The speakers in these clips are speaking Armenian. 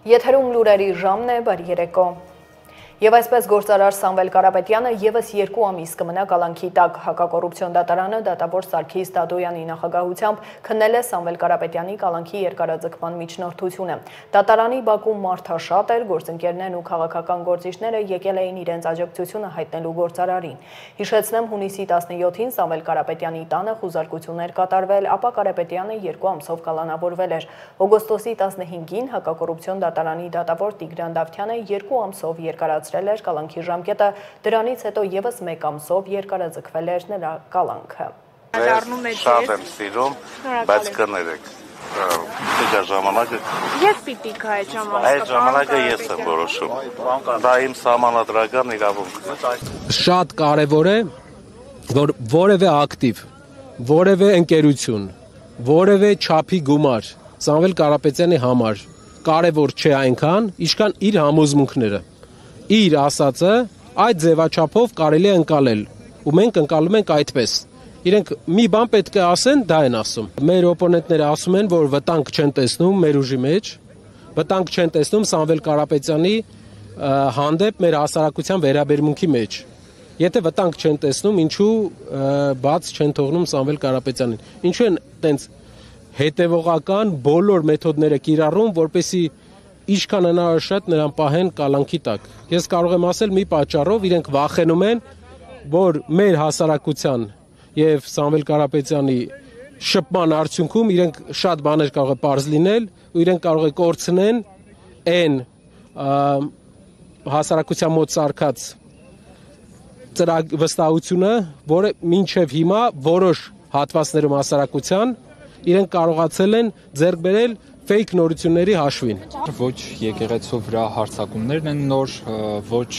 Եթերում լուրերի ժամն է, բարի երեկո։ Եվ այսպես գործարար Սամվել Կարապետյանը եւս 2 ամիս կմնա կալանքի տակ։ Հակակոռուպցիոն դատարանը դատավոր Սարգիս Դադոյանի նախագահությամբ քննել է Սամվել Կարապետյանի կալանքի երկարաձգման միջնորդությունը։ Դատարանի բակում մարդաշատ էր, գործընկերներն ու քաղաքական գործիչները եկել էին իրենց աջակցությունը հայտնելու գործարարին։ Հիշեցնեմ, հունիսի 17-ին Սամվել Կարապետյանի տանը խուզարկություններ կատարվել, ապա Կարապետյանը 2 ամսով կալանավորվել էր։ Օգոստոսի 15-ին հակակոռուպցիոն դատարանի դատավոր Տիգրան Դավթյանը 2 ամսով երկարացրել էր կալանքի ժամկետը, դրանից հետո եւս 1 ամսով երկարաձգվել էր նրա կալանքը։ Շատ եմ սիրում, բայց կներեք, դե ժամանակը Ես պիտի գա այդ ժամանակը։ Այդ ժամանակը ես եմ որոշում։ Դա իմ սահմանադրական իրավունքն է։ Շատ կարևոր է, որ որևէ ակտիվ, որևէ ընկերություն, որևէ չափի գումար Սամվել Կարապետյանի համար կարևոր չէ այնքան, ինչքան իր համոզմունքները։ Իր ասածը այդ ձևաչափով կարելի է ընկալել, ու մենք ընկալում ենք այդպես։ Իրենք մի բան պետք է ասեն, դա են ասում։ Մեր օպոնենտները ասում են, որ վտանգ չեն տեսնում մեր ուժի մեջ, վտանգ չեն տեսնում Սամվել Կարապետյանի հանդեպ մեր հասարակության վերաբերմունքի մեջ։ Եթե վտանգ չեն տեսնում, ինչու բաց չեն թողնում Սամվել Կարապետյանին։ Ինչու են տենց հետևողական բոլոր մեթոդները կիրառում, որպեսզի ինչքան հնարավոր շատ նրան պահեն կալանքի տակ։ Ես կարող եմ ասել մի պատճառով իրենք վախենում են, որ մեր հասարակության եւ Սամվել Կարապետյանի շփման արդյունքում իրենք շատ բաներ կարող է պարզ լինել, ու իրենք կարող է կորցնեն այն հասարակության մոտ սարքած վստահությունը, որը մինչև հիմա որոշ հատվածներում հասարակության իրենք կարողացել են ձեռք բերել ֆեյք նորությունների հաշվին։ Ոչ եկեղեցու վրա հարձակումներն են նոր, ոչ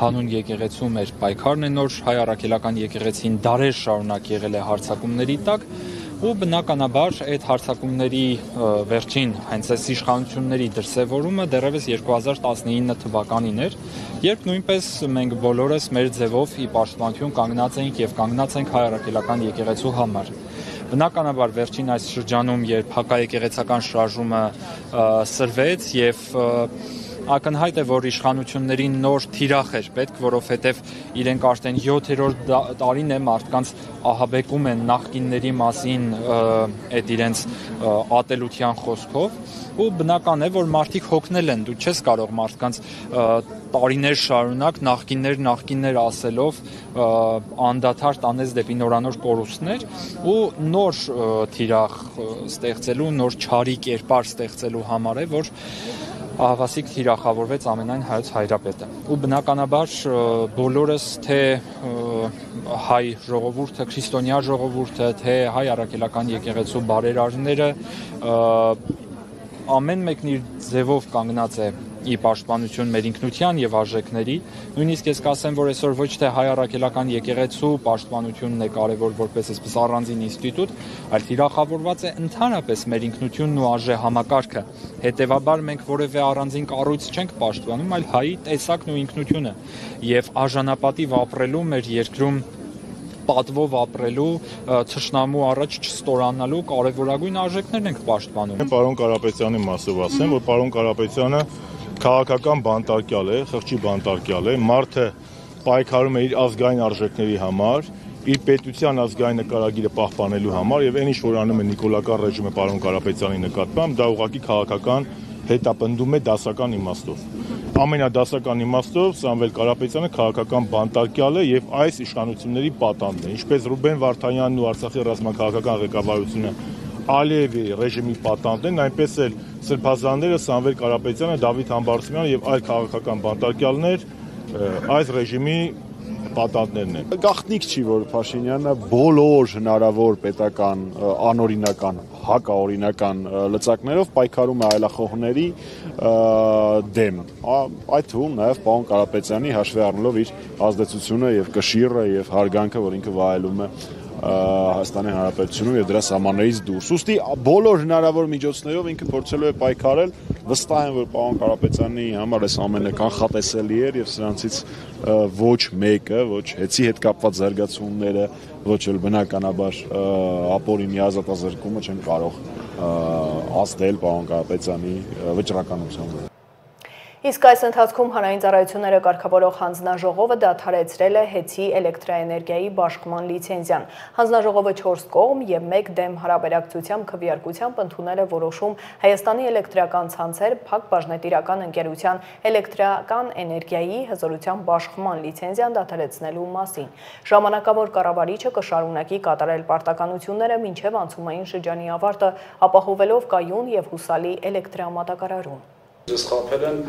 հանուն եկեղեցու մեր պայքարն է նոր, հայ առաքելական եկեղեցին դարեր շարունակ եղել է հարձակումների տակ, ու բնականաբար այդ հարձակումների վերջին հենց այս իշխանությունների դրսևորումը դեռևս 2019 թվականին էր, երբ նույնպես մենք բոլորս մեր ձևով ի պաշտպանություն կանգնած էինք եւ կանգնած ենք հայ առաքելական եկեղեցու համար։ Բնականաբար վերջին այս շրջանում, երբ հակաեկեղեցական շարժումը սրվեց եւ ակնհայտ է, որ իշխանությունների նոր թիրախ էր պետք, որովհետև իրենք արդեն 7-րդ տարին է մարդկանց ահաբեկում են նախկինների մասին այդ իրենց ատելության խոսքով, ու բնական է, որ մարդիկ հոգնել են, դու չես կարող մարդկանց տարիներ շարունակ նախկիններ ասելով անդադար տանես դեպի նորանոր կորուստներ, ու նոր թիրախ ստեղծելու, նոր չարի կերպար ստեղծելու համար է, որ ահավասիկ թիրախավորվեց ամենայն հայոց հայրապետը։ Ու բնականաբար բոլորս թե հայ ժողովուրդը, քրիստոնյա ժողովուրդը, թե հայ առաքելական եկեղեցու բարերարները ամեն մեկն իր ձևով կանգնած է ի պաշտպանություն մեր ինքնության եւ արժեքների, նույնիսկ ես կասեմ, որ այսօր ոչ թե հայ առաքելական եկեղեցու պաշտպանությունն է կարևոր որպես այսպես առանձին ինստիտուտ, այլ թիրախավորված է ընդհանրապես մեր ինքնությունն ու արժե համակարգը։ Հետևաբար մենք որևէ առանձին կառույց չենք պաշտպանում, այլ հայի տեսակն ու ինքնությունը եւ արժանապատիվ ապրելու մեր երկրում պատվով ապրելու, թշնամու առաջ չստորանալու կարևորագույն արժեքներն ենք պաշտպանում։ Պարոն Կարապետյանի մասով ասեմ, որ պարոն Կարապետյանը քաղաքական բանտարկյալ է, խղճի բանտարկյալ է, մարդը պայքարում է իր ազգային արժեքների համար, իր պետության ազգային նկարագիրը պահպանելու համար եւ այն ինչ որ անում է նիկոլական ռեժիմը պարոն Կարապետյանի նկատմամբ, դա ուղղակի քաղաքական հետապնդում է դասական իմաստով։ Ամենադասական իմաստով Սամվել Կարապետյանը քաղաքական բանտարկյալ է եւ այս իշխանությունների պատանդն է, ինչպես Ռուբեն Վարդանյանն ու Արցախի ռազմաքաղաքական ղեկավարությունը Ալիևի ռեժիմի պատանդ են, այնպես էլ սրբազանները Սամվել Կարապետյանը, Դավիթ Համբարձումյանը եւ այլ քաղաքական բանտարկյալներ այս ռեժիմի պատանդներն են։ Գաղտնիք չի, որ Փաշինյանը բոլոր հնարավոր պետական անօրինական, հակաօրինական լծակներով պայքարում է այլախոհների դեմ։ Այդ թվում նաև պարոն Կարապետյանի հաշվի առնելով իր ազդեցությունը եւ կշիռը եւ հարգանքը, որ ինքը վայելում է Հայաստանի Հանրապետությունում եւ դրա սահմաններից դուրս։ Ուստի բոլոր հնարավոր միջոցներով ինքը փորձելու է պայքարել, վստահ եմ, որ պարոն Կարապետյանի համար այս ամենը կանխատեսելի էր եւ սրանցից ոչ մեկը, ոչ հեծի հետ կապված զարգացումները, ոչ էլ բնականաբար ապօրինի ազատազրկումը չեն կարող ազդել պարոն Կարապետյանի վճռականությանը։ Իսկ այս ընթացքում հանրային ծառայությունները կարգավորող հանձնաժողովը դադարեցրել է ՀԵՑ-ի էլեկտրաէներգիայի բաշխման լիցենզիան։ Հանձնաժողովը 4 կողմ եւ 1 դեմ հարաբերակցությամբ քվեարկությամբ ընդունել է որոշում Հայաստանի էլեկտրական ցանցեր ՓԱԿ բաժնետիրական ընկերության էլեկտրական էներգիայի հզորության բաշխման լիցենզիան դադարեցնելու մասին։ Ժամանակավոր կառավարիչը կշարունակի կատարել պարտականությունները մինչև անցումային շրջանի ավարտը, ապահովելով կայուն եւ հուսալի էլեկտրամատակարարում։ Սխալվել են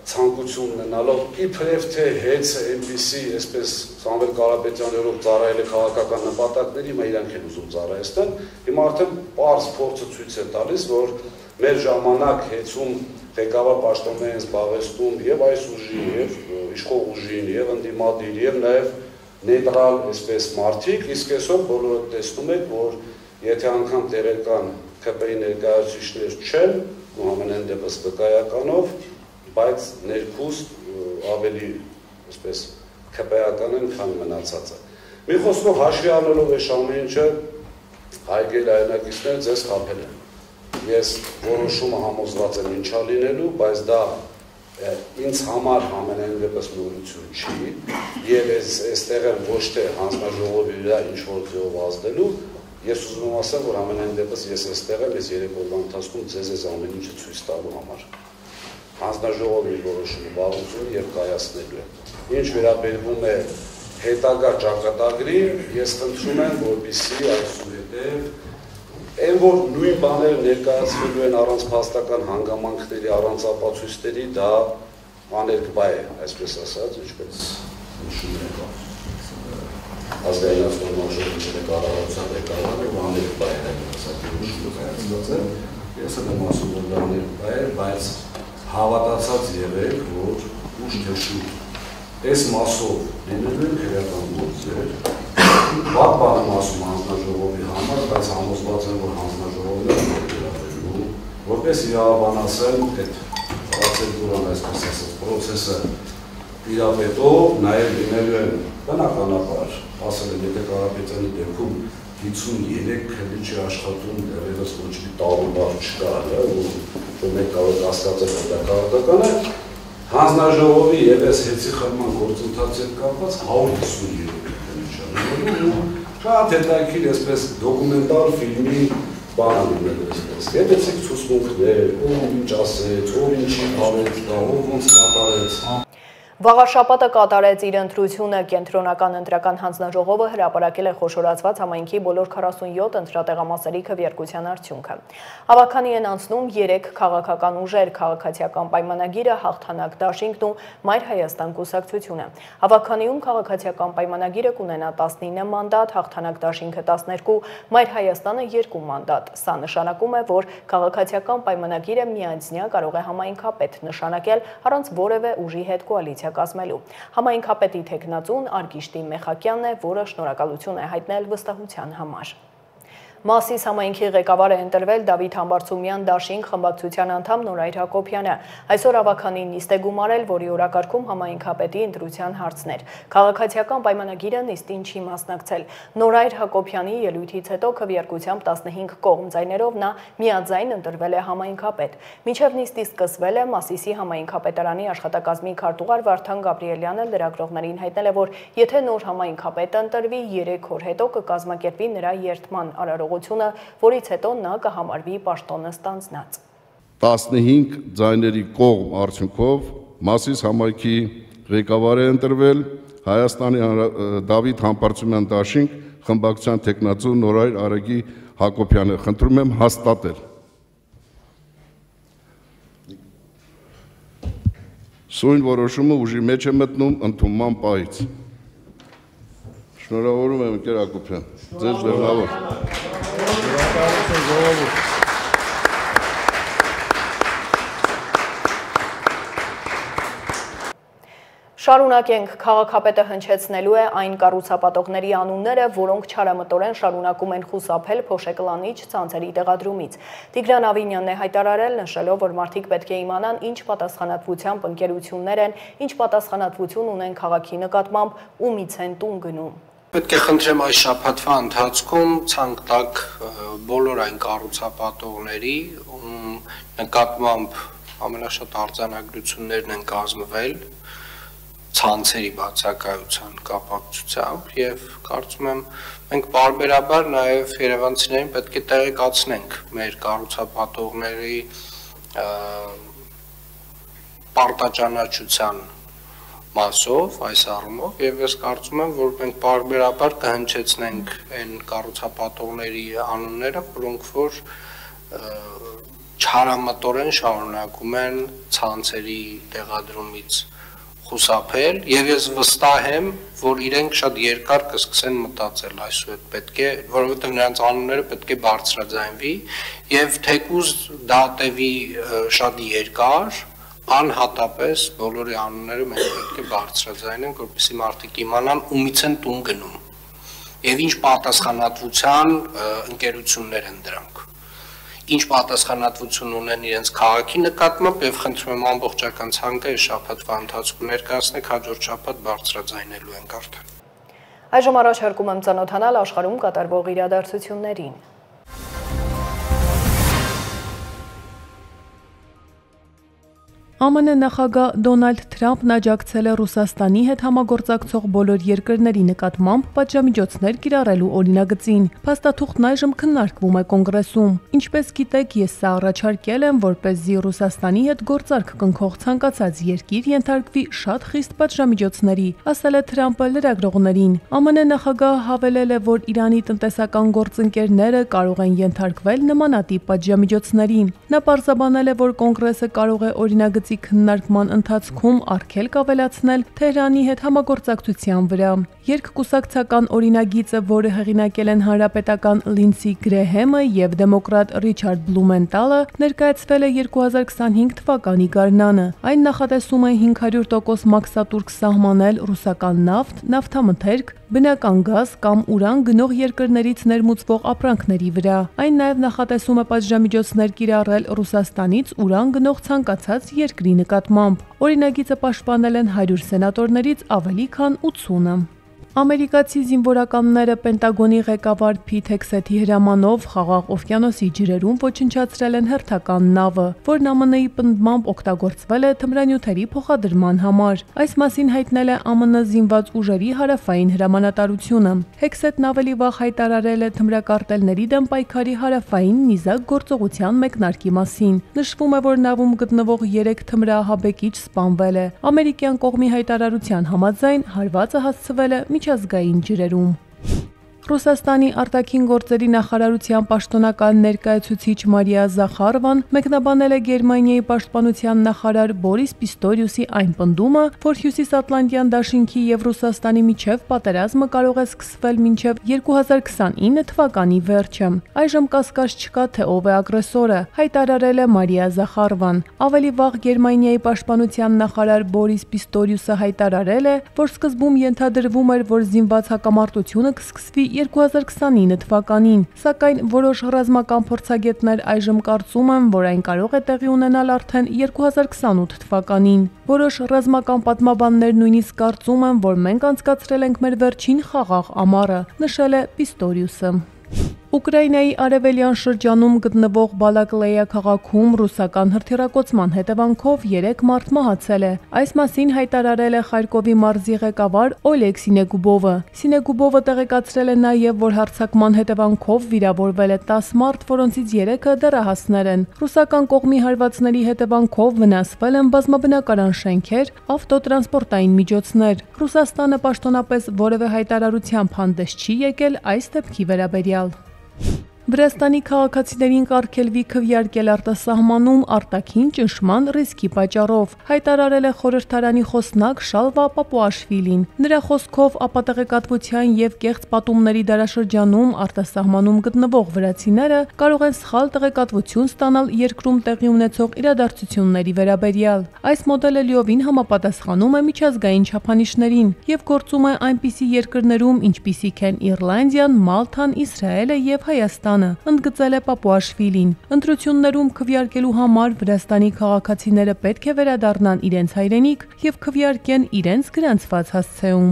ցանկություն ունենալով իբրև թե ՀԵՑ-ը այնպիսի, այսպես Սամվել Կարապետյաններով ծառայել է քաղաքական նպատակների, հիմա իրանք են ուզում ծառայեցնել, հիմա արդեն պարզ փորձը ցույց է տալիս, որ մեր ժամանակ ՀԵՑ-ում ղեկավար պաշտոններ են զբաղեցնում եւ այս ուժի, եւ իշխող ուժին, եւ ընդդիմադիր, եւ նաեւ նեյտրալ, այսպես մարդիկ, իսկ այսօր բոլորը տեսնում եք, որ եթե անգամ տեղական ԿՊ-ի ներկայացուցիչներ չեն, ու ամենայն դեպս վկայականով, բայց ներքուստ ավելի այսպես ԿՊ-ական են, քան մնացածը։ Մի խոսքով հաշվի առնելով այս ամեն ինչը հայգել հայրենակիցները ձեզ խաբել են։ Ես որոշումը համոզված եմ ինչա լինելու, բայց դա ինձ համար ամենայն դեպս նորություն չի, եւ այստեղ եմ ոչ թե հանձնաժողովի վրա ինչ-որ ձեւով ազդելու, ես ուզում եմ ասել, որ ամենայն դեպս ես այստեղ եմ, ես 3 օրվա ընթացքում ձեզ ամեն ինչը ցույց տալու համար։ Հանձնաժողովի որոշումը վաղուց եւ կայացնելու է։ Ինչ վերաբերվում է հետագա ճակատագրին, ես խնդրում եմ, որպեսզի այսուհետև այն որ նույն բաները ներկայացվելու են առանց փաստական հանգամանքների, առանց ապացույցների, դա աներկբա է, այսպես ասած, ինչպես նշում եք։ Ազգային ավտոմobիլների կառավարության ղեկավարը ու աներկբա է հայտնված է։ Ես եմ ասում, որ դա աներկբա է, բայց հավատացած եղեք, որ ուշ թե շուտ այս մասով լինելու են քրեական գործեր, վատ բան եմ ասում հանձնաժողովի համար, բայց համոզված եմ, որ հանձնաժողովը վերաբերելու, որպես իրավաբանասեն այդ պրոցեդուրան, այսպես ասած, պրոցեսը իրապետով նաև լինելու են բնականաբար, ասել են, եթե Կարապետյանի դեպքում 53 քննիչ աշխատում դեռևս ոչ մի տարուբար չկա, որ մեկ կարող կասկածել, որ դա քաղաքական է, հանձնաժողովի եւ այս ՀԵՑ-ի խմբման գործընթացի հետ կապված 153 քննիչ շատ հետաքրքիր այսպես դոկումենտալ ֆիլմի բան ունեն այսպես։ Եթեցիկ ցուցմունքներ, ով ինչ ասեց, ով ինչի արեց, ով ոնց կատարեց։ Վաղաշաբաթը կատարեց իր ընտրությունը կենտրոնական ընտրական հանձնաժողովը հրապարակել է խոշորացված համայնքի բոլոր 47 ընտրատեղամասերի քվեարկության արդյունքը։ Հավաքանի են անցնում 3 քաղաքական ուժեր՝ Քաղաքացիական պայմանագիրը, Հաղթանակ դաշինքն ու Մայր Հայաստան կուսակցությունը։ Հավաքանիում Քաղաքացիական պայմանագիրը կունենա 19 մանդատ, Հաղթանակ դաշինքը 12, Մայր Հայաստանը 2 մանդատ։ Սա նշանակում է, որ Քաղաքացիական պայմանագիրը միանձնյա կարող է համայնքապետ նշանակել առանց որևէ ուժի հետ կոալիցիա կազմելու։ Համայնքապետի թեկնածուն Արգիշտի Մեխակյանն է, որը շնորհակալություն է հայտնել վստահության համար։ Մասիս համայնքի ղեկավար է ընտրվել Դավիթ Համբարձումյան դաշինք խմբակցության անդամ Նորայր Հակոբյանը։ Այսօր ավականին նիստ է գումարել, որի օրակարգում համայնքապետի ընտրության հարցներ։ Քաղաքացիական պայմանագիրը նիստին չի մասնակցել։ Նորայր Հակոբյանի ելույթից հետո քվեարկությամբ 15 կողմ ձայներով նա միաձայն ընտրվել է համայնքապետ։ Մինչև նիստի սկսվել է Մասիսի համայնքապետարանի աշխատակազմի քարտուղար Վարդան Գաբրիելյանը լրագրողներին հայտնել է, որ եթե նոր համայնքապետ ընտրվի, 3 օր հետո կկազմակերպվի նրա երթման արարողությունը, որից հետո նա կհամարվի պաշտոնը ստանձնած։ 15 ձայների կողմ արդյունքով Մասիս համայնքի ղեկավար է ընտրվել Հայաստանի Դավիթ Համբարձումյան դաշինք խմբակցության թեկնածու Նորայր Արեգի Հակոբյանը։ Խնդրում եմ հաստատել։ Սույն որոշումը ուժի մեջ է մտնում ընդունման պահից։ Շնորհավորում եմ ընկեր Հակոբյան, ձեզ ժողովուրդ։ Շարունակենք, քաղաքապետը հնչեցնելու է այն կառուցապատողների անունները, որոնք չարամտորեն շարունակում են խուսափել փոշեկլանիչ ցանցերի տեղադրումից։ Տիգրան Ավինյանն է հայտարարել, նշելով, որ մարդիկ պետք է իմանան, ինչ պատասխանատվությամբ ընկերություններ են, ինչ պատասխանատվություն ունեն քաղաքի նկատմամբ, ումից են տուն գնում։ Պետք է խնդրեմ այս շաբաթվա ընթացքում ցանկ տակ բոլոր այն կառուցապատողների, նկատմամբ ամենաշատ արձանագրություններն են կազմվել ցանցերի բացակայության կապակցությամբ եւ կարծում եմ մենք բարբերաբար նաեւ երևանցիներին պետք է տեղեկացնենք մեր կառուցապատողների պարտաճանաչության մասով այս առումով եւ ես կարծում եմ որ մենք բարբերաբար կհնչեցնենք այն կառուցապատողների անունները որոնք որ չարամտորեն շարունակում են ցանցերի տեղադրումից խուսափել եւ ես վստահ եմ որ իրենք շատ երկար կսկսեն մտածել այսուհետ պետք է որովհետեւ նրանց անունները պետք է բարձրաձայնվի եւ թեկուզ դա տևի շատ երկար անհատապես բոլորի անունները մենք պետք է բարձրաձայնենք որպեսզի մարդիկ իմանան ումից են տուն գնում եւ ինչ պատասխանատվության ընկերություններ են դրանք ինչ պատասխանատվություն ունեն իրենց քաղաքի նկատմամբ եւ խնդրում եմ ամբողջական ցանկը շաբաթվա ընթացքում ներկայացնեք հաջորդ շաբաթ բարձրաձայնելու ենք արդեն Այժմ առաջարկում եմ ծանոթանալ աշխարհում կատարվող իրադարձություններին ԱՄՆ նախագահ Դոնալդ Թրամփն աջակցել է Ռուսաստանի հետ համագործակցող բոլոր երկրների նկատմամբ պատժամիջոցներ կիրառելու օրինագծին։ Փաստաթուղթն այժմ քննարկվում է կոնգրեսում։ Ինչպես գիտեք, ես սա առաջարկել եմ, որպեսզի Ռուսաստանի հետ գործարք կնքող ցանկացած երկիր ենթարկվի շատ խիստ պատժամիջոցների, ասել է Թրամփը լրագրողներին։ ԱՄՆ նախագահը հավելել է, որ Իրանի տնտեսական գործընկերները կարող են ենթարկվել նմանատիպ պատժամիջոցների։ Նա պարզաբանել է, որ կոնգրեսը կարող է օրինագծի քննարկման ընթացքում արգելք ավելացնել Թեհրանի հետ համագործակցության վրա։ Երկկուսակցական օրինագիծը, որը հեղինակել են հանրապետական Լինսի Գրեհեմը եւ դեմոկրատ Ռիչարդ Բլումենտալը, ներկայացվել է 2025 թվականի գարնանը։ Այն նախատեսում է 500% մաքսատուրք սահմանել ռուսական նավթ, նավթամթերք, բնական գազ կամ ուրան գնող երկրներից ներմուծվող ապրանքների վրա։ Այն նաև նախատեսում է պատժամիջոցներ կիրառել Ռուսաստանից ուրան գնող ցանկացած երկրի նկատմամբ։ Օրինագիծը պաշտպանել են 100 սենատորներից ավելի քան 80-ը։ Ամերիկացի զինվորականները Պենտագոնի ղեկավար Փիթ Հեքսեթի հրամանով Խաղաղ օվկիանոսի ջրերում ոչնչացրել են հերթական նավը, որն ԱՄՆ-ի պնդմամբ օգտագործվել է թմրանյութերի փոխադրման համար։ Այս մասին հայտնել է ԱՄՆ զինված ուժերի հարավային հրամանատարությունը։ Հեքսեթն ավելի վաղ հայտարարել է թմրակարտելների դեմ պայքարի հարավային նիզակ գործողության մեկնարկի մասին։ Նշվում է, որ նավում գտնվող 3 թմրահաբեկիչ սպանվել է։ Ամերիկյան կողմի հայտարարության համաձայն հարվածը հասցվել է միջազգային ջրերում։ Ռուսաստանի արտաքին գործերի նախարարության պաշտոնական ներկայացուցիչ Մարիա Զախարովան մեկնաբանել է Գերմանիայի պաշտպանության նախարար Բորիս Պիստորիուսի այն պնդումը, որ Հյուսիսատլանտյան դաշինքի եւ Ռուսաստանի միջև պատերազմը կարող է սկսվել մինչև 2029 թվականի վերջը։ Այժմ կասկած չկա, թե ով է ագրեսորը, հայտարարել է Մարիա Զախարովան։ Ավելի վաղ Գերմանիայի պաշտպանության նախարար Բորիս Պիստորիուսը հայտարարել է, որ սկզբում ենթադրվում էր, որ զինված հակամարտությունը կսկսվի 2029 թվականին, սակայն որոշ ռազմական փորձագետներ այժմ կարծում են, որ այն կարող է տեղի ունենալ արդեն 2028 թվականին։ Որոշ ռազմական պատմաբաններ նույնիսկ կարծում են, որ մենք անցկացրել ենք մեր վերջին խաղաղ ամառը, նշել է Պիստորիուսը։ Ուկրաինայի արևելյան շրջանում գտնվող Բալակլեյա քաղաքում ռուսական հրթիռակոծման հետևանքով 3 մարդ մահացել է։ Այս մասին հայտարարել է Խարկովի մարզի ղեկավար Օլեգ Սինեգուբովը։ Սինեգուբովը տեղեկացրել է նաև, որ հարձակման հետևանքով վիրավորվել է 10 մարդ, որոնցից 3-ը դեռահասներ են։ Ռուսական կողմի հարվածների հետևանքով վնասվել են բազմաբնակարան շենքեր, ավտոտրանսպորտային միջոցներ։ Ռուսաստանը պաշտոնապես որևէ հայտարարությամբ հանդես չի եկել այս դեպքի վերաբերյալ։ Վրաստանի քաղաքացիներին կարգելվի քվեարկել արտասահմանում արտաքին ճնշման ռիսկի պատճառով, հայտարարել է խորհրդարանի խոսնակ Շալվա Պապուաշվիլին։ Նրա խոսքով ապատեղեկատվության եւ կեղծ պատումների դարաշրջանում արտասահմանում գտնվող վրացիները կարող են սխալ տեղեկատվություն ստանալ երկրում տեղի ունեցող իրադարձությունների վերաբերյալ։ Այս մոդելը լիովին համապատասխանում է միջազգային չափանիշներին եւ գործում է այնպիսի երկրներում, ինչպիսիք են Իռլանդիան, Մալթան, Իսրայելը եւ Հայաստանը, ընդգծել է Պապուաշվիլին։ Ընտրություններում քվեարկելու համար Վրաստանի քաղաքացիները պետք է վերադառնան իրենց հայրենիք եւ քվեարկեն իրենց գրանցված հասցեում։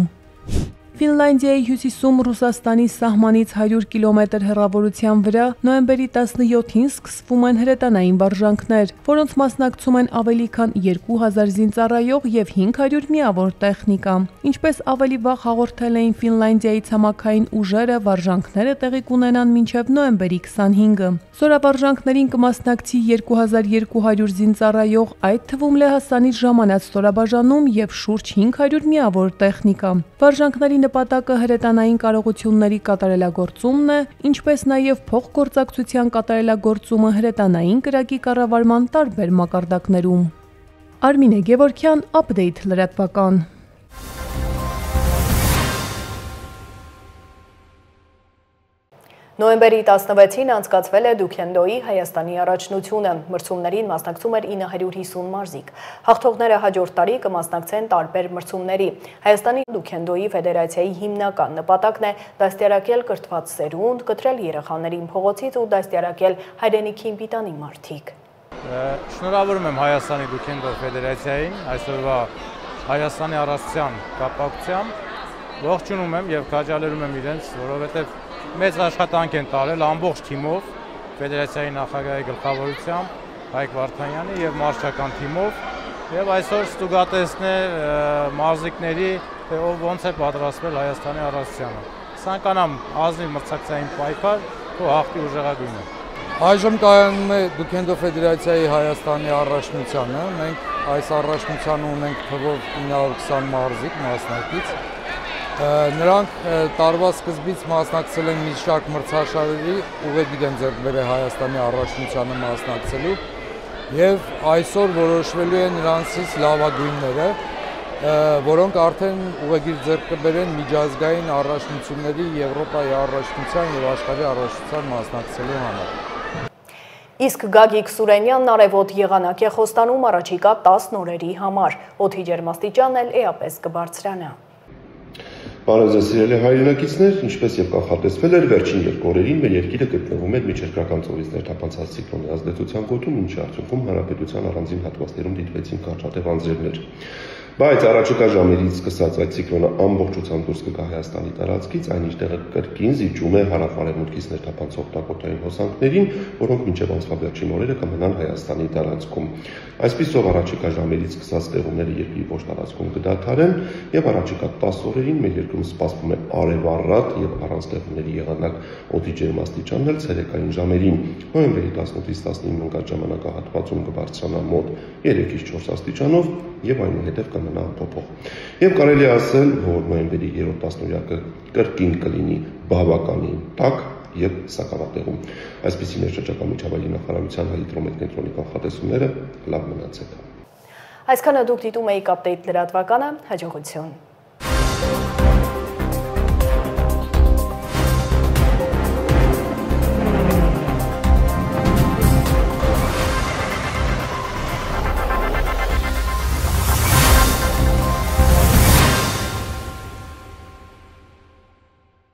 Ֆինլանդիայի հյուսիսում Ռուսաստանի սահմանից 100 կիլոմետր հեռավորության վրա նոյեմբերի 17-ին սկսվում են հրետանային վարժանքներ, որոնց մասնակցում են ավելի քան 2000 զինծառայող եւ 500 միավոր տեխնիկա։ Ինչպես ավելի վաղ հաղորդել էին Ֆինլանդիայի ցամաքային ուժերը, վարժանքները տեղի կունենան մինչև նոյեմբերի 25-ը։ Ստորաբարժանքներին կմասնակցի 2200 զինծառայող, այդ թվում Լեհաստանից ժամանած ստորաբաժանում եւ շուրջ 500 միավոր տեխնիկա։ Վարժանքների նպատակը հրետանային կարողությունների կատարելագործումն է, ինչպես նաև փոխգործակցության կատարելագործումը հրետանային կրակի կառավարման տարբեր մակարդակներում։ Արմինե Գևորգյան, Update լրատվական։ Նոյեմբերի 16-ին անցկացվել է Դուքենդոյի Հայաստանի առաջնությունը։ Մրցումներին մասնակցում էր 950 մարզիկ։ Հաղթողները հաջորդ տարի կմասնակցեն տարբեր մրցումների։ Հայաստանի Դուքենդոյի ֆեդերացիայի հիմնական նպատակն է դաստիարակել կրթված սերունդ, կտրել երեխաներին փողոցից ու դաստիարակել հայրենիքին պիտանի մարդիկ։ Շնորհավորում եմ Հայաստանի Դուքենդո ֆեդերացիային այսօրվա Հայաստանի առաքելության կապակցությամբ։ Ողջունում եմ եւ քաջալերում եմ իրենց, որովհետեւ մեծ աշխատանք են տարել ամբողջ թիմով, ֆեդերացիայի նախագահի գլխավորությամբ, Հայկ Վարդանյանի եւ մարզչական թիմով, եւ այսօր ստուգատեսն է մարզիկների, թե ով ոնց է պատրաստվել Հայաստանի առաքելությանը։ Ցանկանամ ազնիվ մրցակցային պայքար ու հաղթի ուժեղագույնը։ Այժմ կայանում է Դուքենդո ֆեդերացիայի Հայաստանի առաջնությանը։ Մենք այս առաջնությանը ունենք թվով 920 մարզիկ մասնակից։ Նրանք տարվա սկզբից մասնակցել են մի շարք մրցաշարերի, ուղեգիր են ձեռք բերել Հայաստանի առաջնությանը մասնակցելու եւ այսօր որոշվելու է նրանցից լավագույնները, որոնք արդեն ուղեգիր ձեռք կբերեն միջազգային առաջնությունների, Եվրոպայի առաջնության եւ աշխարհի առաջնության մասնակցելու համար։ Իսկ Գագիկ Սուրենյանն արևոտ եղանակ է խոստանում առաջիկա 10 օրերի համար։ Օդի ջերմաստիճանն էլ էապես կբարձրանա։ Բարև ձեզ սիրելի հայրենակիցներ, ինչպես եւ կանխատեսվել էր, վերջին 2 օրերին մեր երկիրը գտնվում էր միջերկրական ծովից ներթափանցած ցիկլոնի ազդեցության գոտում, ինչի արդյունքում հանրապետության առանձին հատվածներում դիտվեցին կարճատև անձրևներ։ Բայց առաջիկա ժամերից սկսած այդ ցիկլոնը ամբողջությամբ դուրս կգա Հայաստանի տարածքից, այն իր տեղը կրկին զիջում է հարավ-արևմուտքից ներթափանցող տակոտային հոսանքներին, որոնք մինչև անցյալ վերջին օրերը կմնան Հայաստանի տարածքում։ Այսպիսով առաջիկա ժամերից սկսած տեղումները երկրի ոչ տարածքում կդադարեն եւ առաջիկա 10 օրերին մեր երկրում սպասվում է արևառատ եւ առանց տեղումների եղանակ օդի ջերմաստիճանն էլ ցերեկային ժամերին նոյեմբերի 18-ից 19 ընկած ժամանակահատվածում կբարձրանա մոտ 3-ից 4 աստիճանով եւ այնուհետեւ կմնա անփոփոխ։ Եվ կարելի է ասել, որ նոյեմբերի 3 տասնօրյակը կրկին կլինի բավականին տաք եւ սակավատեղում։ Այսպիսին է շրջակա միջավայրի նախարարության հիդրոմետ կենտրոնի կանխատեսումները, լավ մնացեք։ Այսքանը դուք դիտում եք Update լրատվականը, հաջողություն։